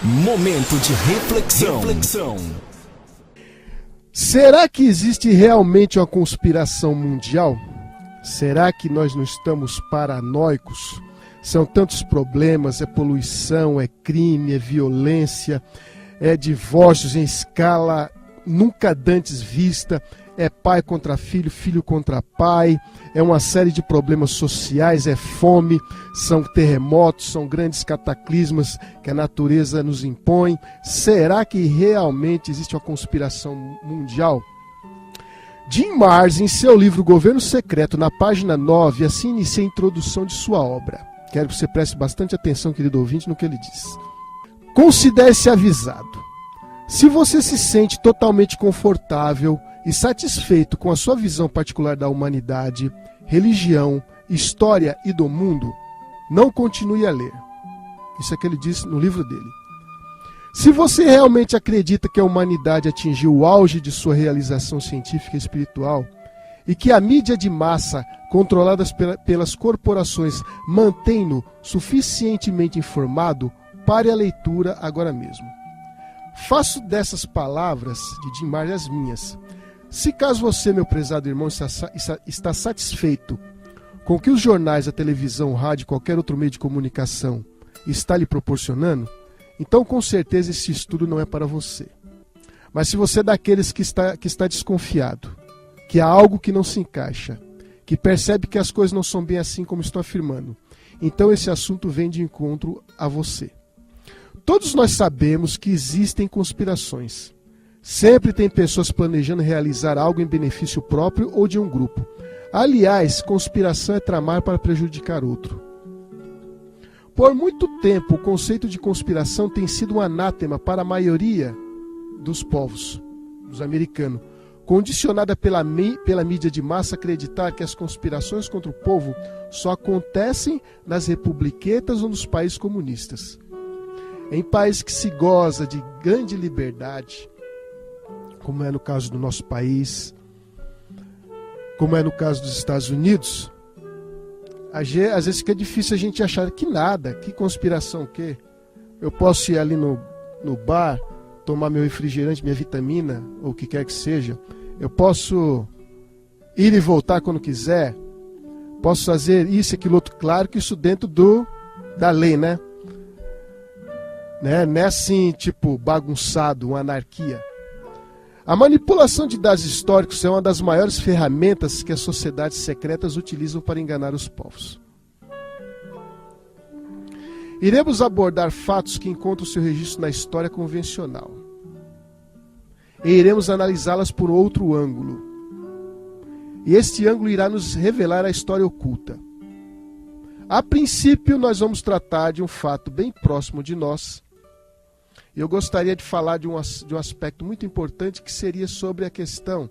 Momento de reflexão. Será que existe realmente uma conspiração mundial? Será que nós não estamos paranoicos? São tantos problemas, é poluição, é crime, é violência, é divórcios em escala nunca antes vista, é pai contra filho, filho contra pai, é uma série de problemas sociais, é fome, são terremotos, são grandes cataclismas que a natureza nos impõe. Será que realmente existe uma conspiração mundial? Jim Marrs, em seu livro Governo Secreto, na página 9, assim inicia a introdução de sua obra. Quero que você preste bastante atenção, querido ouvinte, no que ele diz. Considere-se avisado. Se você se sente totalmente confortável e satisfeito com a sua visão particular da humanidade, religião, história e do mundo, não continue a ler. Isso é o que ele diz no livro dele. Se você realmente acredita que a humanidade atingiu o auge de sua realização científica e espiritual, e que a mídia de massa, controladas pelas corporações, mantém-no suficientemente informado, pare a leitura agora mesmo. Faço dessas palavras de Jim Marrs as minhas. Se caso você, meu prezado irmão, está satisfeito com o que os jornais, a televisão, o rádio e qualquer outro meio de comunicação está lhe proporcionando, então com certeza esse estudo não é para você. Mas se você é daqueles que está desconfiado, que há algo que não se encaixa, que percebe que as coisas não são bem assim como estou afirmando, então esse assunto vem de encontro a você. Todos nós sabemos que existem conspirações. Sempre tem pessoas planejando realizar algo em benefício próprio ou de um grupo. Aliás, conspiração é tramar para prejudicar outro. Por muito tempo, o conceito de conspiração tem sido um anátema para a maioria dos povos, dos americanos, condicionada pela mídia de massa acreditar que as conspirações contra o povo só acontecem nas republiquetas ou nos países comunistas. Em países que se goza de grande liberdade, como é no caso do nosso país, como é no caso dos Estados Unidos, às vezes fica difícil a gente achar que nada, que conspiração o quê? Eu posso ir ali no bar, tomar meu refrigerante, minha vitamina, ou o que quer que seja. Eu posso ir e voltar quando quiser. Posso fazer isso, aquilo, outro. Claro que isso dentro da lei, né? Não é assim, tipo, bagunçado, uma anarquia. A manipulação de dados históricos é uma das maiores ferramentas que as sociedades secretas utilizam para enganar os povos. Iremos abordar fatos que encontram seu registro na história convencional. E iremos analisá-las por outro ângulo. E este ângulo irá nos revelar a história oculta. A princípio, nós vamos tratar de um fato bem próximo de nós. Eu gostaria de falar de um aspecto muito importante, que seria sobre a questão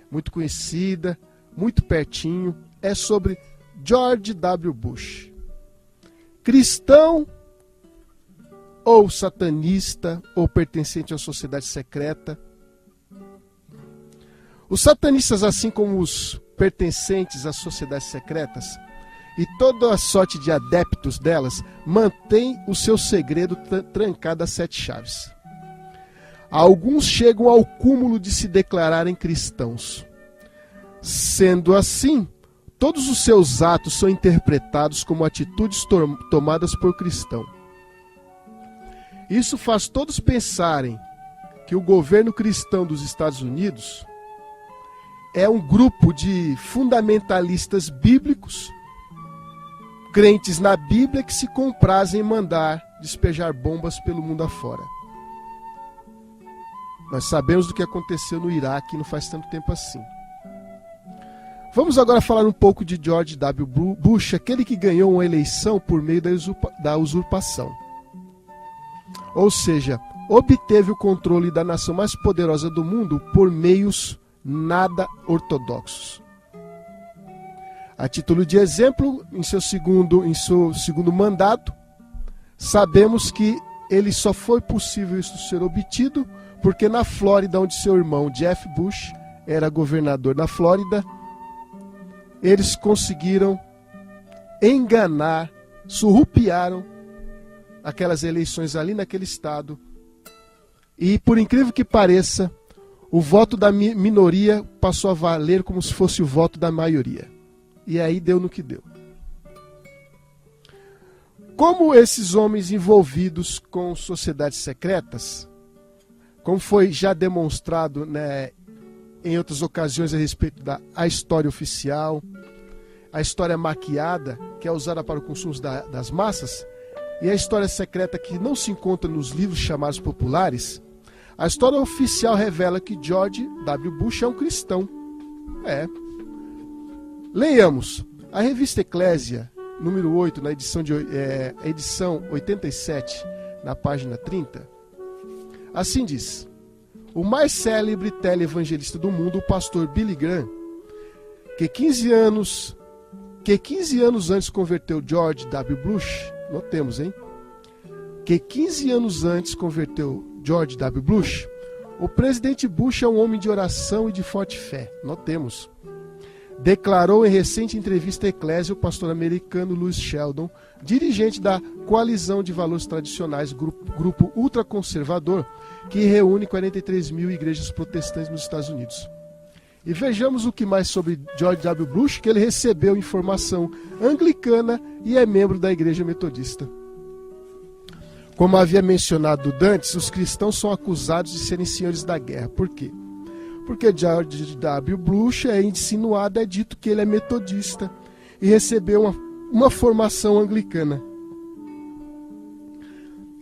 muito conhecida, muito pertinho, é sobre George W. Bush. Cristão ou satanista ou pertencente à sociedade secreta. Os satanistas, assim como os pertencentes às sociedades secretas, e toda a sorte de adeptos delas, mantém o seu segredo trancado a 7 chaves. Alguns chegam ao cúmulo de se declararem cristãos. Sendo assim, todos os seus atos são interpretados como atitudes tomadas por cristão. Isso faz todos pensarem que o governo cristão dos Estados Unidos é um grupo de fundamentalistas bíblicos, crentes na Bíblia, que se comprazem em mandar despejar bombas pelo mundo afora. Nós sabemos do que aconteceu no Iraque não faz tanto tempo assim. Vamos agora falar um pouco de George W. Bush, aquele que ganhou uma eleição por meio da usurpação. Ou seja, obteve o controle da nação mais poderosa do mundo por meios nada ortodoxos. A título de exemplo, em seu segundo mandato, sabemos que ele só foi possível isso ser obtido porque na Flórida, onde seu irmão Jeff Bush era governador da Flórida, eles conseguiram enganar, surrupiaram aquelas eleições ali naquele estado. E, por incrível que pareça, o voto da minoria passou a valer como se fosse o voto da maioria. E aí deu no que deu. Como esses homens envolvidos com sociedades secretas, como foi já demonstrado, né, em outras ocasiões a respeito da história oficial, a história maquiada, que é usada para o consumo das massas, e a história secreta que não se encontra nos livros chamados populares, a história oficial revela que George W. Bush é um cristão. Leiamos. A revista Eclésia, número 8, na edição 87, na página 30, assim diz: o mais célebre televangelista do mundo, o pastor Billy Graham, que 15 anos antes converteu George W. Bush, notemos, hein? Que 15 anos antes converteu George W. Bush, o presidente Bush é um homem de oração e de forte fé, notemos. Declarou em recente entrevista à Eclésia o pastor americano Louis Sheldon, dirigente da Coalizão de Valores Tradicionais, grupo ultraconservador, que reúne 43 mil igrejas protestantes nos Estados Unidos. E vejamos o que mais sobre George W. Bush, que ele recebeu informação anglicana e é membro da Igreja Metodista. Como havia mencionado dantes, os cristãos são acusados de serem senhores da guerra. Por quê? Porque George W. Bush é insinuado, é dito que ele é metodista e recebeu uma formação anglicana.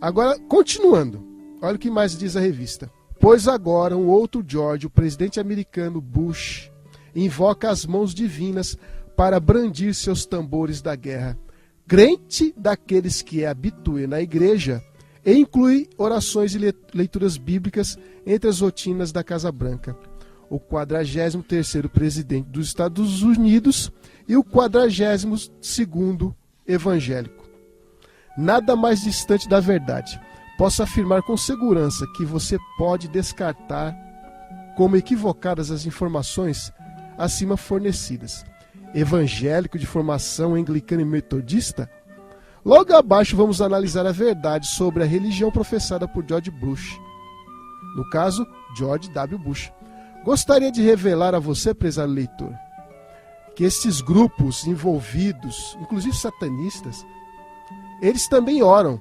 Agora, continuando, olha o que mais diz a revista. Pois agora um outro George, o presidente americano Bush, invoca as mãos divinas para brandir seus tambores da guerra. Crente daqueles que é habitué na igreja, e inclui orações e leituras bíblicas entre as rotinas da Casa Branca. O 43º presidente dos Estados Unidos e o 42º evangélico. Nada mais distante da verdade. Posso afirmar com segurança que você pode descartar como equivocadas as informações acima fornecidas. Evangélico de formação anglicana e metodista? Logo abaixo vamos analisar a verdade sobre a religião professada por George Bush. No caso, George W. Bush. Gostaria de revelar a você, prezado leitor, que esses grupos envolvidos, inclusive satanistas, eles também oram.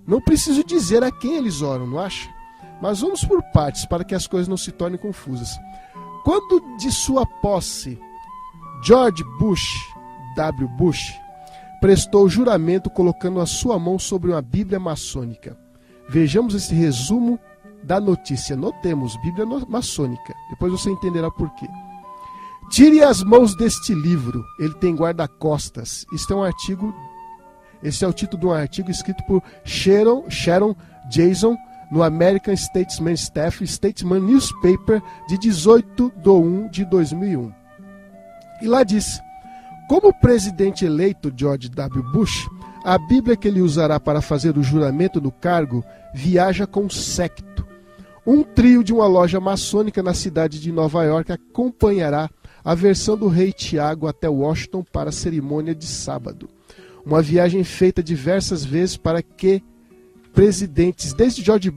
Não preciso dizer a quem eles oram, não acha? Mas vamos por partes para que as coisas não se tornem confusas. Quando de sua posse, George W. Bush prestou juramento colocando a sua mão sobre uma Bíblia maçônica. Vejamos esse resumo da notícia. Notemos, Bíblia maçônica. Depois você entenderá por quê. Tire as mãos deste livro. Ele tem guarda-costas. Esse é o título de um artigo escrito por Sharon Jason no American Statesman Staff Statesman Newspaper de 18/1/2001. E lá diz: como presidente eleito George W. Bush, a Bíblia que ele usará para fazer o juramento do cargo viaja com um séquito. Um trio de uma loja maçônica na cidade de Nova York acompanhará a versão do rei Tiago até Washington para a cerimônia de sábado. Uma viagem feita diversas vezes para que presidentes desde George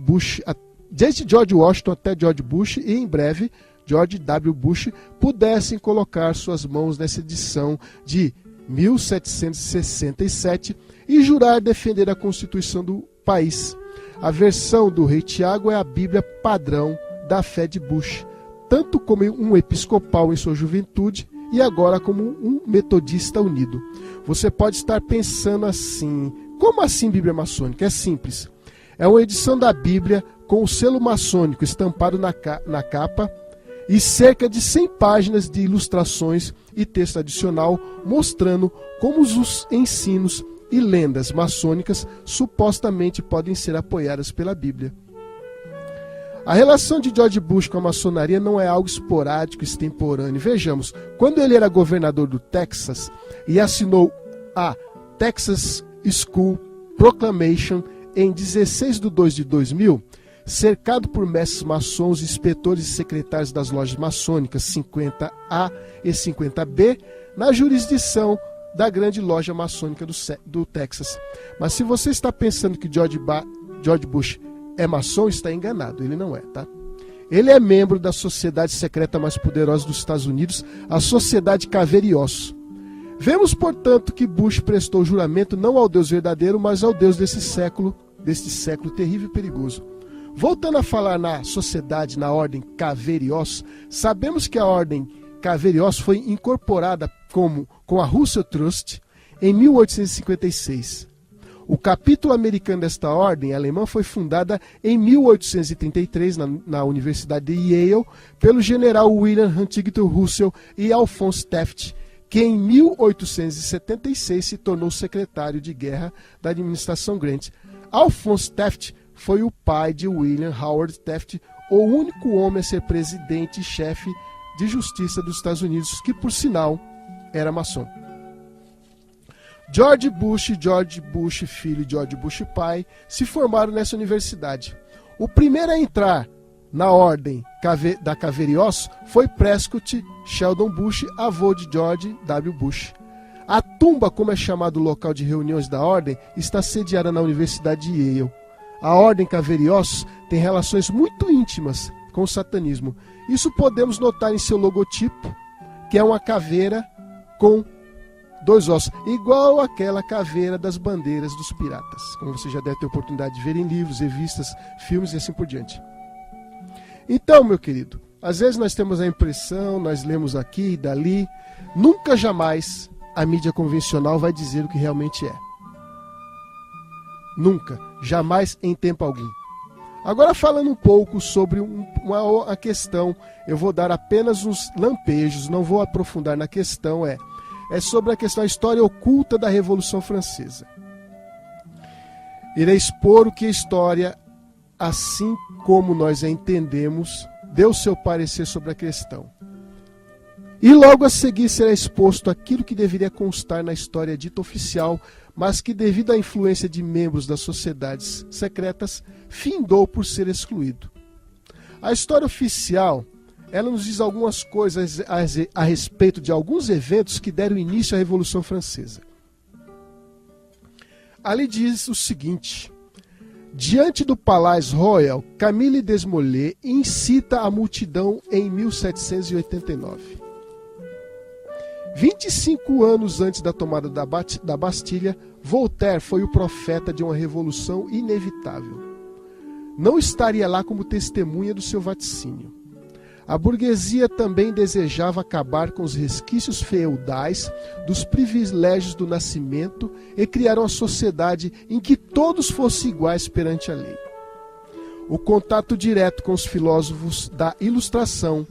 Washington até George Bush e em breve George W. Bush pudessem colocar suas mãos nessa edição de 1767 e jurar defender a Constituição do país. A versão do rei Tiago é a Bíblia padrão da fé de Bush, tanto como um episcopal em sua juventude e agora como um metodista unido. Você pode estar pensando assim: como assim Bíblia maçônica? É simples. É uma edição da Bíblia com o selo maçônico estampado na capa e cerca de 100 páginas de ilustrações e texto adicional mostrando como os ensinos e lendas maçônicas supostamente podem ser apoiadas pela Bíblia. A relação de George Bush com a maçonaria não é algo esporádico e extemporâneo. Vejamos, quando ele era governador do Texas e assinou a Texas School Proclamation em 16/2/2000, cercado por mestres maçons, inspetores e secretários das lojas maçônicas 50A e 50B, na jurisdição da grande loja maçônica do Texas. Mas se você está pensando que George Bush é maçom, está enganado. Ele não é, tá? Ele é membro da sociedade secreta mais poderosa dos Estados Unidos, a Sociedade Caveira e Osso. Vemos, portanto, que Bush prestou juramento não ao Deus verdadeiro, mas ao Deus deste século terrível e perigoso. Voltando a falar na sociedade, na ordem Caveira e Osso, sabemos que a ordem Caveira e Osso foi incorporada com a Russell Trust em 1856. O capítulo americano desta ordem alemã foi fundada em 1833 na Universidade de Yale pelo general William Huntington Russell e Alphonse Taft, que em 1876 se tornou secretário de guerra da administração Grant. Alphonse Taft foi o pai de William Howard Taft, o único homem a ser presidente e chefe de justiça dos Estados Unidos, que por sinal era maçom. George Bush filho e George Bush pai se formaram nessa universidade. O primeiro a entrar na ordem da Caveira e Osso foi Prescott Sheldon Bush, avô de George W. Bush. A tumba, como é chamado o local de reuniões da ordem, está sediada na Universidade de Yale. A ordem Caveira e Osso tem relações muito íntimas com o satanismo. Isso podemos notar em seu logotipo, que é uma caveira com 2 ossos, igual àquela caveira das bandeiras dos piratas, como você já deve ter oportunidade de ver em livros, revistas, filmes e assim por diante. Então, meu querido, às vezes nós temos a impressão, nós lemos aqui e dali, nunca jamais a mídia convencional vai dizer o que realmente é. Nunca, jamais em tempo algum. Agora falando um pouco sobre uma questão, eu vou dar apenas uns lampejos, não vou aprofundar na questão, é sobre a questão da história oculta da Revolução Francesa. Irei expor o que a história, assim como nós a entendemos, deu seu parecer sobre a questão. E logo a seguir será exposto aquilo que deveria constar na história dita oficial, mas que devido à influência de membros das sociedades secretas, findou por ser excluído. A história oficial, ela nos diz algumas coisas a respeito de alguns eventos que deram início à Revolução Francesa. Ali diz o seguinte: diante do Palais Royal, Camille Desmoulins incita a multidão em 1789. 25 anos antes da tomada da Bastilha, Voltaire foi o profeta de uma revolução inevitável. Não estaria lá como testemunha do seu vaticínio. A burguesia também desejava acabar com os resquícios feudais dos privilégios do nascimento e criar uma sociedade em que todos fossem iguais perante a lei. O contato direto com os filósofos da Ilustração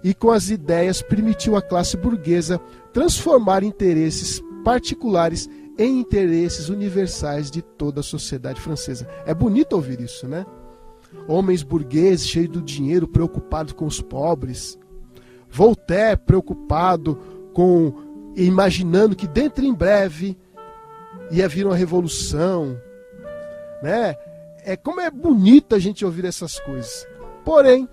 e com as ideias permitiu à classe burguesa transformar interesses particulares em interesses universais de toda a sociedade francesa. É bonito ouvir isso, né? Homens burgueses cheios do dinheiro, preocupados com os pobres. Voltaire preocupado imaginando que dentro em breve ia vir uma revolução, né? Como é bonito a gente ouvir essas coisas. Porém,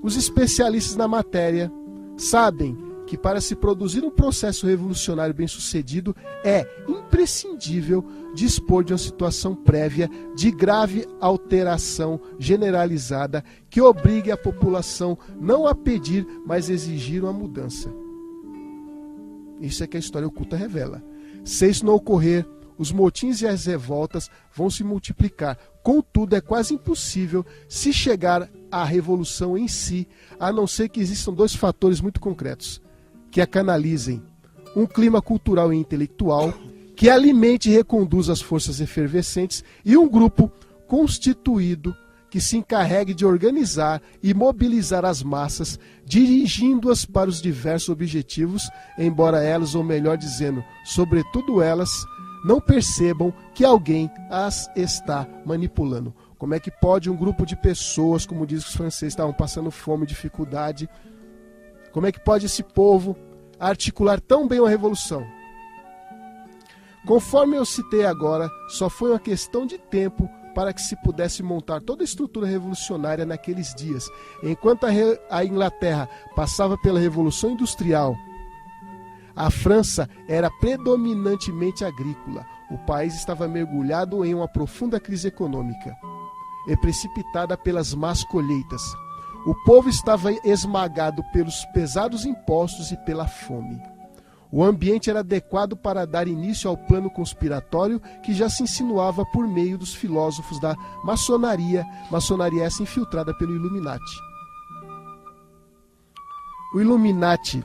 os especialistas na matéria sabem que para se produzir um processo revolucionário bem-sucedido é imprescindível dispor de uma situação prévia de grave alteração generalizada que obrigue a população não a pedir, mas exigir uma mudança. Isso é que a história oculta revela. Se isso não ocorrer, os motins e as revoltas vão se multiplicar. Contudo, é quase impossível se chegar à revolução em si, a não ser que existam 2 fatores muito concretos, que a canalizem: um clima cultural e intelectual, que alimente e reconduza as forças efervescentes, e um grupo constituído que se encarregue de organizar e mobilizar as massas, dirigindo-as para os diversos objetivos, embora elas, ou melhor dizendo, sobretudo elas, não percebam que alguém as está manipulando. Como é que pode um grupo de pessoas, como diz que os franceses estavam passando fome, dificuldade, como é que pode esse povo articular tão bem uma revolução? Conforme eu citei agora, só foi uma questão de tempo para que se pudesse montar toda a estrutura revolucionária naqueles dias. Enquanto a Inglaterra passava pela Revolução Industrial, A França era predominantemente agrícola. O país estava mergulhado em uma profunda crise econômica e precipitada pelas más colheitas. O povo estava esmagado pelos pesados impostos e pela fome. O ambiente era adequado para dar início ao plano conspiratório que já se insinuava por meio dos filósofos da maçonaria essa infiltrada pelo Illuminati. O Illuminati,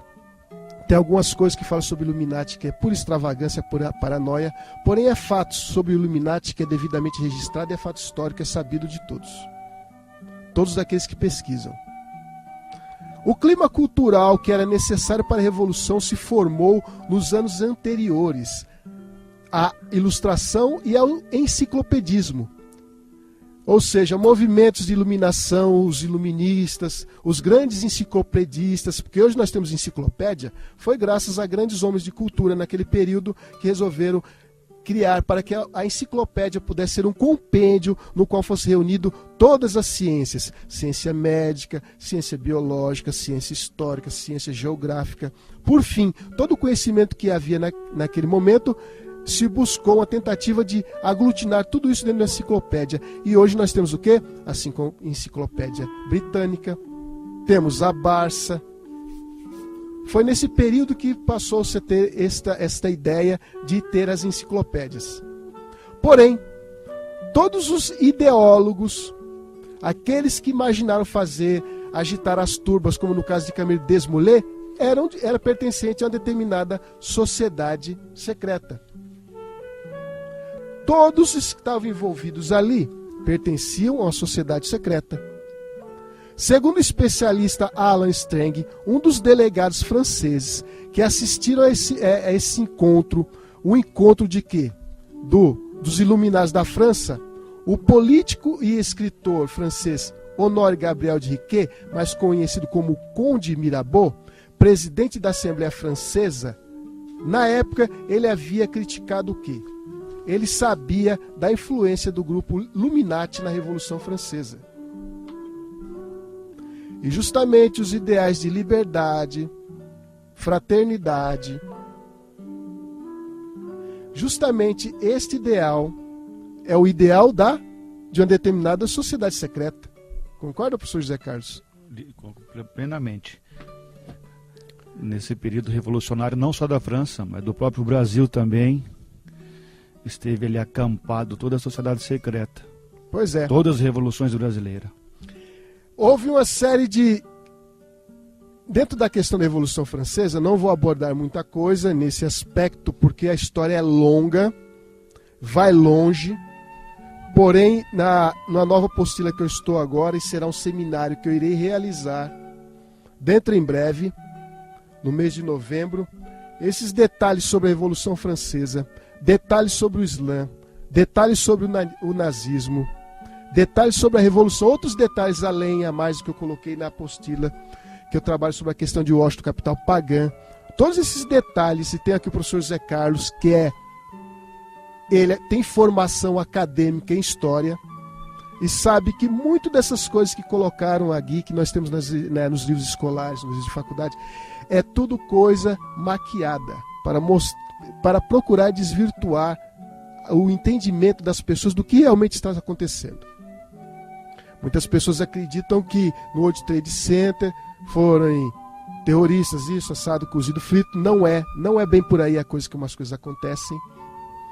tem algumas coisas que falam sobre o Illuminati que é pura extravagância, pura paranoia, porém é fato sobre o Illuminati que é devidamente registrado e é fato histórico, é sabido de todos aqueles que pesquisam. O clima cultural que era necessário para a Revolução se formou nos anos anteriores à Ilustração e ao enciclopedismo. Ou seja, movimentos de iluminação, os iluministas, os grandes enciclopedistas, porque hoje nós temos enciclopédia, foi graças a grandes homens de cultura naquele período que resolveram criar para que a enciclopédia pudesse ser um compêndio no qual fosse reunido todas as ciências, ciência médica, ciência biológica, ciência histórica, ciência geográfica. Por fim, todo o conhecimento que havia naquele momento se buscou uma tentativa de aglutinar tudo isso dentro da enciclopédia. E hoje nós temos o quê? Assim como a enciclopédia britânica, temos a Barça. Foi nesse período que passou-se a ter esta ideia de ter as enciclopédias. Porém, todos os ideólogos, aqueles que imaginaram agitar as turbas, como no caso de Camille Desmoulins, era pertencente a uma determinada sociedade secreta. Todos os que estavam envolvidos ali pertenciam a uma sociedade secreta. Segundo o especialista Alan Strang, um dos delegados franceses que assistiram a esse encontro, o encontro de quê? Dos iluminados da França, o político e escritor francês Honoré Gabriel de Riquet, mais conhecido como Conde Mirabeau, presidente da Assembleia Francesa, na época ele havia criticado o quê? Ele sabia da influência do grupo Illuminati na Revolução Francesa. E justamente os ideais de liberdade, fraternidade, justamente este ideal é o ideal de uma determinada sociedade secreta. Concorda, professor José Carlos? Plenamente. Nesse período revolucionário, não só da França, mas do próprio Brasil também, esteve ali acampado toda a sociedade secreta. Pois é. Todas as revoluções brasileiras. Houve uma série de... Dentro da questão da Revolução Francesa, não vou abordar muita coisa nesse aspecto, porque a história é longa, vai longe. Porém, na nova apostila que eu estou agora, e será um seminário que eu irei realizar dentro em breve, no mês de novembro, esses detalhes sobre a Revolução Francesa, detalhes sobre o Islã, detalhes sobre o nazismo, detalhes sobre a Revolução, outros detalhes além a mais do que eu coloquei na apostila, que eu trabalho sobre a questão de Washington, capital pagã. Todos esses detalhes, e tem aqui o professor José Carlos, que ele tem formação acadêmica em história, e sabe que muito dessas coisas que colocaram aqui, que nós temos nos livros escolares, nos livros de faculdade, é tudo coisa maquiada, para procurar desvirtuar o entendimento das pessoas do que realmente está acontecendo. Muitas pessoas acreditam que no World Trade Center foram terroristas, isso, assado, cozido, frito. Não é bem por aí a coisa que umas coisas acontecem.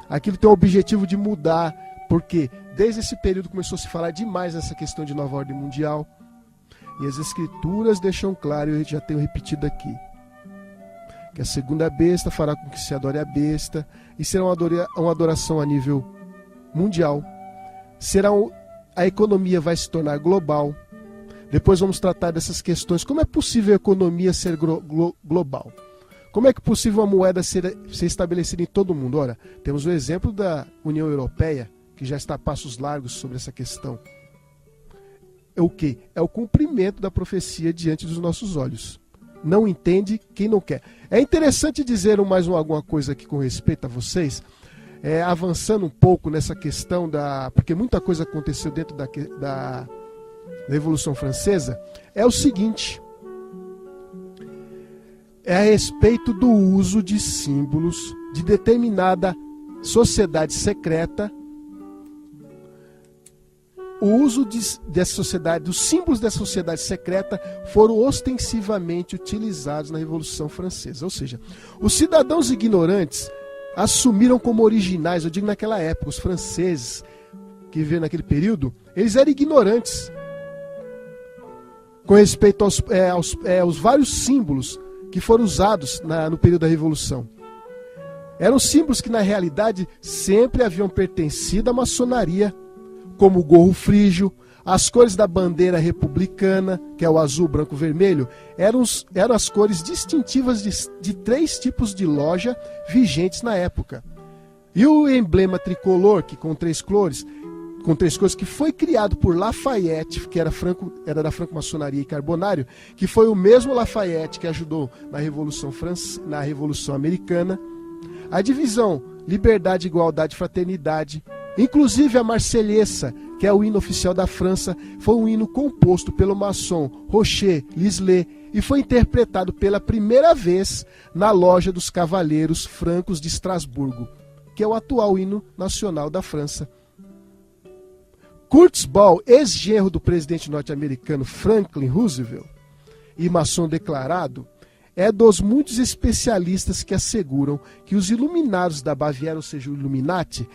Aquilo tem o objetivo de mudar, porque desde esse período começou a se falar demais nessa questão de nova ordem mundial. E as escrituras deixam claro, eu já tenho repetido aqui, que a segunda besta fará com que se adore a besta, e será uma adoração a nível mundial. A economia vai se tornar global. Depois vamos tratar dessas questões. Como é possível a economia ser global? Como é que é possível uma moeda ser estabelecida em todo o mundo? Ora, temos o exemplo da União Europeia, que já está a passos largos sobre essa questão. É o quê? É o cumprimento da profecia diante dos nossos olhos. Não entende quem não quer. É interessante dizer alguma coisa aqui com respeito a vocês, avançando um pouco nessa questão porque muita coisa aconteceu dentro da Revolução Francesa, é o seguinte, é a respeito do uso de símbolos de determinada sociedade secreta. O uso dessa sociedade, dos símbolos dessa sociedade secreta foram ostensivamente utilizados na Revolução Francesa. Ou seja, os cidadãos ignorantes assumiram como originais, eu digo naquela época, os franceses que viveram naquele período, eles eram ignorantes com respeito aos vários símbolos que foram usados no período da Revolução. Eram símbolos que, na realidade, sempre haviam pertencido à maçonaria, como o gorro frígio, as cores da bandeira republicana, que é o azul, branco, vermelho, eram as cores distintivas de 3 tipos de loja vigentes na época. E o emblema tricolor, que com três cores, que foi criado por Lafayette, que era da franco-maçonaria e carbonário, que foi o mesmo Lafayette que ajudou na Revolução Americana. A divisão liberdade, igualdade, fraternidade, inclusive a Marselhesa, que é o hino oficial da França, foi um hino composto pelo maçom Rocher Lislet e foi interpretado pela primeira vez na Loja dos Cavaleiros Francos de Estrasburgo, que é o atual hino nacional da França. Kurtz Ball, ex-genro do presidente norte-americano Franklin Roosevelt e maçom declarado, é dos muitos especialistas que asseguram que os iluminados da Baviera, ou seja, o Illuminati,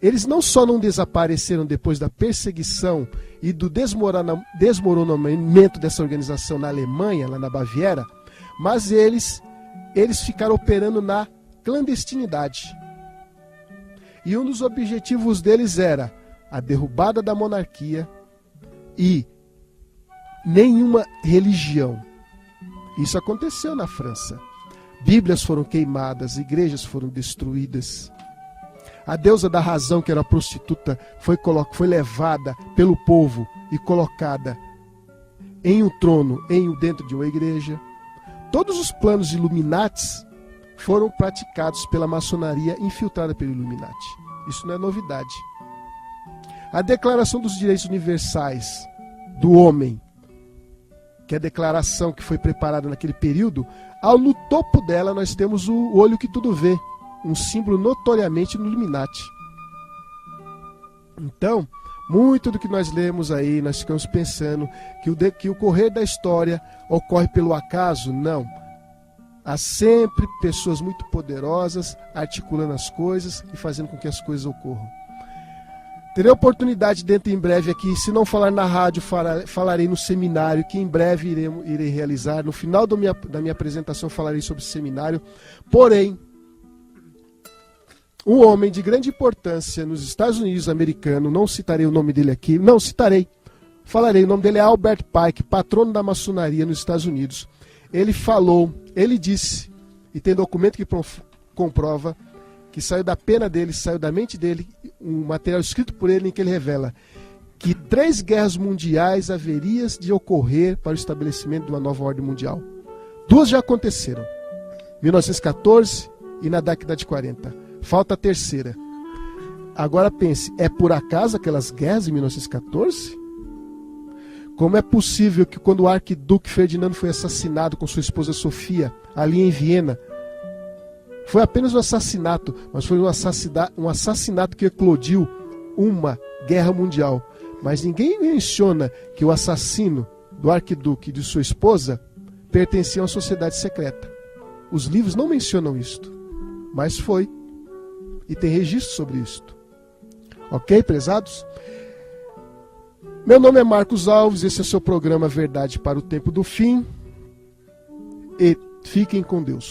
eles não só não desapareceram depois da perseguição e do desmoronamento dessa organização na Alemanha, lá na Baviera, mas eles ficaram operando na clandestinidade. E um dos objetivos deles era a derrubada da monarquia e nenhuma religião. Isso aconteceu na França. Bíblias foram queimadas, igrejas foram destruídas. A deusa da razão, que era a prostituta, foi levada pelo povo e colocada em um trono dentro de uma igreja. Todos os planos Illuminatis foram praticados pela maçonaria infiltrada pelo Illuminati. Isso não é novidade. A Declaração dos Direitos Universais do Homem, que é a declaração que foi preparada naquele período, no topo dela nós temos o olho que tudo vê, um símbolo notoriamente no Illuminati. Então, muito do que nós lemos aí, nós ficamos pensando que o correr da história ocorre pelo acaso. Não. Há sempre pessoas muito poderosas articulando as coisas e fazendo com que as coisas ocorram. Terei a oportunidade dentro em breve aqui, se não falar na rádio, falarei no seminário, que em breve irei realizar. No final da minha apresentação falarei sobre o seminário. Porém, um homem de grande importância nos Estados Unidos americanos, não citarei o nome dele aqui, falarei, o nome dele é Albert Pike, patrono da maçonaria nos Estados Unidos. Ele disse, e tem documento que comprova, que saiu da pena dele, saiu da mente dele, um material escrito por ele em que ele revela que 3 guerras mundiais haveriam de ocorrer para o estabelecimento de uma nova ordem mundial. 2 já aconteceram, 1914 e na década de 40. Falta a terceira. Agora pense, é por acaso aquelas guerras em 1914? Como é possível que quando o arquiduque Ferdinando foi assassinado com sua esposa Sofia, ali em Viena, foi apenas um assassinato, mas foi um assassinato que eclodiu uma guerra mundial. Mas ninguém menciona que o assassino do arquiduque e de sua esposa pertencia a uma sociedade secreta. Os livros não mencionam isto, mas foi. E tem registro sobre isto. Ok, prezados? Meu nome é Marcos Alves, esse é o seu programa Verdade para o Tempo do Fim. E fiquem com Deus.